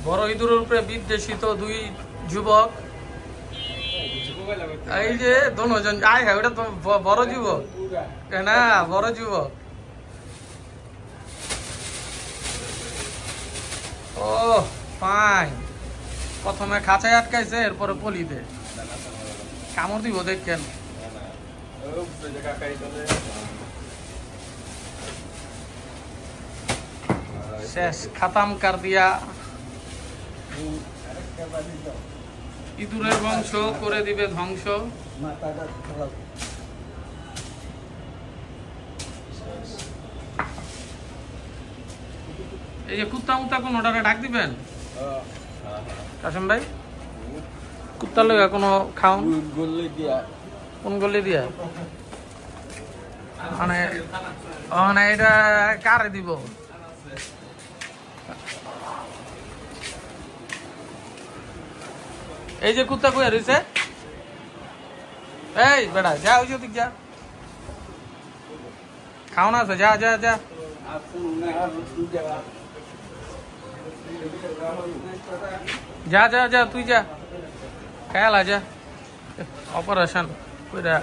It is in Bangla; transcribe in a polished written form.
বড় ইঁদুরের উপরে বিদ্বেষিত দুই যুবক, এই যে দুজন আয় হ্যাঁ, ওটা তো বড় যুবক না, বড় যুবক। ও ফাইন, প্রথমে খাঁচায় আটকাইছে, এরপরে পলিতে কামড় দিব দেখেন। শেষ, খতম কর দিয়া। ইঁদুরের বংশ করে দিবে ধ্বংস। এই যে কুত্তা মুত্তা কোন ওটারে ডাক দিবেন কাসেম ভাই? কুত্তার লইয়া কোনো খাওন? কোন গলি দিয়া? মানে এটা কারে দিব? এই যে কুত্তা কই রইছে, এই বেটা যা, ওই দিক যা, খাওনা আছে, যা যা যা। যা যা যা, তুই যা, খেয়াল যা, অপারেশন কইরা